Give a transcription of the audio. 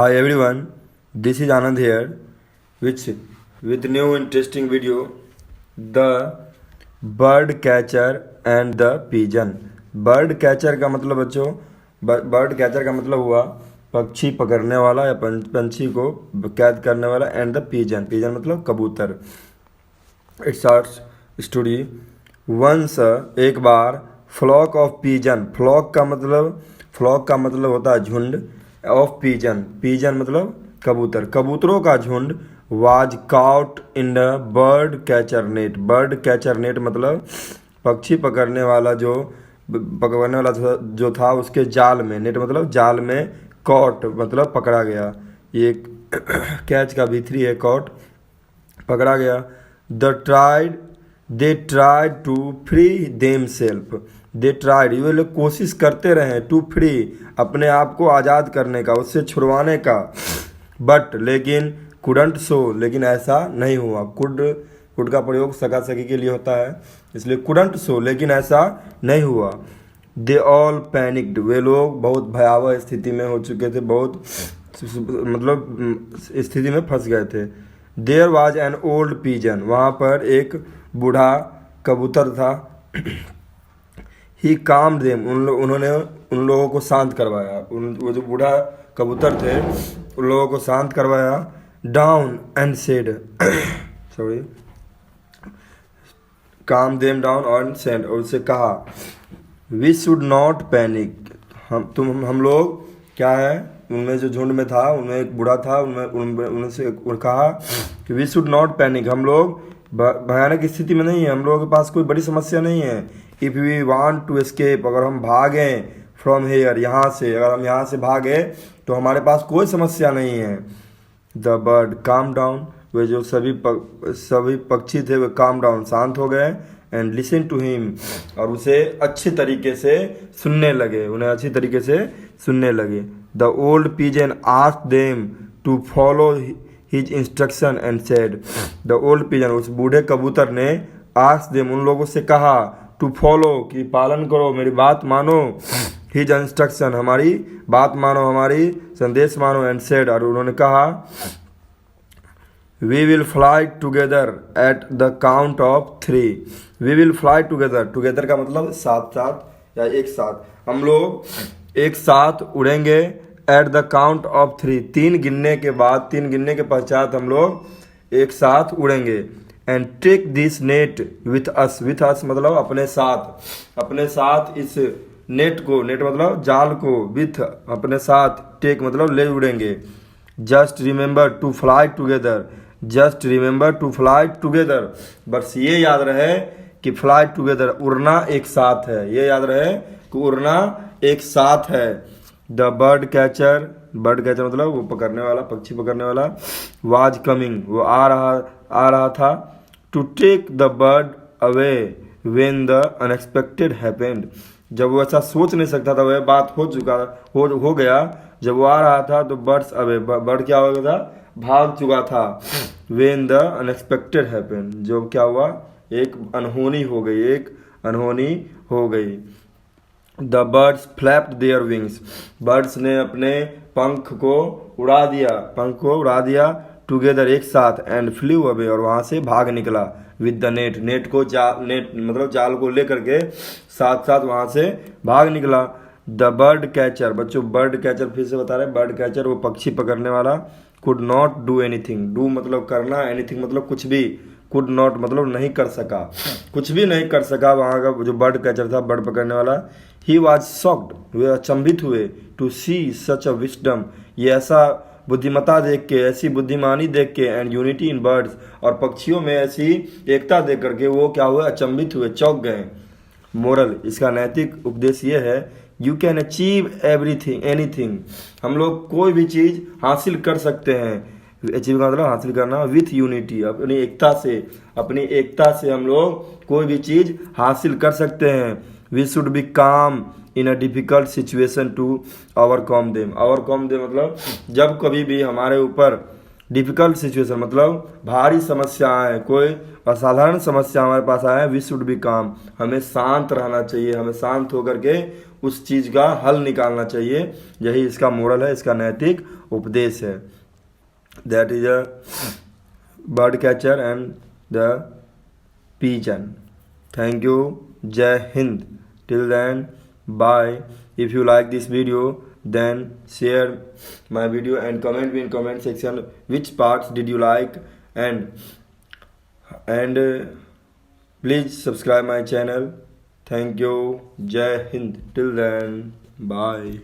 Hi everyone, this is Anand here, which with new interesting video, the bird catcher and the pigeon. Bird catcher का मतलब बच्चों, bird catcher का मतलब हुआ पक्षी पकड़ने वाला या पंछी को कैद करने वाला, एंड द पिजन, पिजन मतलब कबूतर. It starts story. वंस एक बार, फ्लॉक ऑफ पिजन, फ्लॉक का मतलब होता है झुंड, ऑफ पिजन, पिजन मतलब कबूतर, कबूतरों का झुंड, was cout in the bird catcher net. Bird catcher net मतलब पक्षी पकड़ने वाला जो था उसके जाल में. नेट मतलब जाल में, कॉट मतलब पकड़ा गया. ये कैच का भी3 है, कॉट पकड़ा गया. They tried to free them self. They tried, ये लोग कोशिश करते रहे, टू फ्री अपने आप को आज़ाद करने का, उससे छुड़वाने का. बट लेकिन, कुडंट सो, लेकिन ऐसा नहीं हुआ. कुड का प्रयोग सगा सगी के लिए होता है, इसलिए कुडंट सो, लेकिन ऐसा नहीं हुआ. दे ऑल पैनिक्ड, वे लोग बहुत भयावह स्थिति में हो चुके थे, बहुत मतलब स्थिति में फंस गए थे. There was an old pigeon, वहाँ पर एक बूढ़ा कबूतर था. ही काम देम, उन्होंने उन लोगों को शांत करवाया. वो जो बूढ़ा कबूतर थे उन लोगों को शांत करवाया. डाउन एंड सेड, सॉरी, काम देम डाउन और सेड, और उससे कहा, वी शुड नॉट पैनिक, हम लोग क्या है, उनमें जो झुंड में था उनमें एक बूढ़ा था, उनसे कहा कि वी शुड नॉट पैनिक, हम लोग भयानक स्थिति में नहीं है, हम लोगों के पास कोई बड़ी समस्या नहीं है. If we want to escape, अगर हम भागें फ्रॉम हेयर, यहाँ से, अगर हम यहाँ से भागें तो हमारे पास कोई समस्या नहीं है. द बर्ड काम डाउन, वे जो सभी पक्षी थे वे काम डाउन, शांत हो गए. एंड लिसन टू हिम, और उसे अच्छे तरीके से सुनने लगे, उन्हें अच्छी तरीके से सुनने लगे. The old pigeon asked them to follow his instruction and said. The old pigeon, उस बूढ़े कबूतर ने, आस्क्ड देम, उन लोगों से कहा, टू फॉलो, कि पालन करो, मेरी बात मानो, हिज इंस्ट्रक्शन, हमारी बात मानो, हमारी संदेश मानो, एंड सेड, और उन्होंने कहा, we will fly together at the count of 3. We will fly together, together का मतलब साथ साथ या एक साथ, हम लोग एक साथ उड़ेंगे. एट द काउंट ऑफ 3, 3 गिनने के बाद, 3 गिनने के पश्चात हम लोग एक साथ उड़ेंगे. And take this net with us, with us मतलब अपने साथ इस नेट को, नेट मतलब जाल को, विथ अपने साथ, टेक मतलब ले उड़ेंगे. Just remember to fly together, just remember to fly together, बस ये याद रहे कि फ्लाई टुगेदर, उड़ना एक साथ है, ये याद रहे कि उड़ना एक साथ है. The bird catcher, bird catcher मतलब वो पकड़ने वाला, पक्षी पकड़ने वाला, वाज कमिंग, वो आ रहा था. To take the bird away when the unexpected happened, जब वो ऐसा सोच नहीं सकता था, वह बात हो गया, जब वो आ रहा था तो बर्ड्स अवे, बर्ड क्या हो गया था, भाग चुका था. व्हेन द अनएक्सपेक्टेड हैपेंड, जो क्या हुआ, एक अनहोनी हो गई. The birds flapped their wings, birds ने अपने पंख को उड़ा दिया, टुगेदर एक साथ, एंड फ्लू अवे, और वहाँ से भाग निकला. विद द नेट, नेट मतलब जाल को लेकर के साथ साथ वहाँ से भाग निकला. द बर्ड कैचर, बच्चों बर्ड कैचर फिर से बता रहे हैं, बर्ड कैचर वो पक्षी पकड़ने वाला, could not do anything, do मतलब करना, एनीथिंग मतलब कुछ भी, कुड नॉट मतलब नहीं कर सका, कुछ भी नहीं कर सका वहाँ का जो बर्ड कैचर था, बर्ड पकड़ने वाला. ही वॉज शॉक्ड, वे अचंभित हुए, to C such a wisdom, ये ऐसा बुद्धिमत्ता देख के, ऐसी बुद्धिमानी देख के, एंड यूनिटी इन बर्ड्स, और पक्षियों में ऐसी एकता देख करके वो क्या हुए, अचंभित हुए, चौंक गए. मोरल, इसका नैतिक उपदेश ये है, you can achieve everything anything, हम लोग कोई भी चीज़ हासिल कर सकते हैं. अचीव का मतलब हासिल करना, विथ यूनिटी, अपनी एकता से हम लोग कोई भी चीज़ हासिल कर सकते हैं. We should be calm in a difficult situation to overcome them, मतलब जब कभी भी हमारे ऊपर डिफिकल्ट सिचुएशन मतलब भारी समस्या आए, कोई असाधारण समस्या हमारे पास आए, वी शुड बी काम, हमें शांत रहना चाहिए, हमें शांत होकर के उस चीज़ का हल निकालना चाहिए। यही इसका मोरल है, इसका नैतिक उपदेश है। That is a bird catcher and the pigeon. Thank you. Jai Hind. Till then, bye. If you like this video, then share my video and comment me in comment section which parts did you like, and please subscribe my channel. Thank you. Jai Hind. Till then, bye.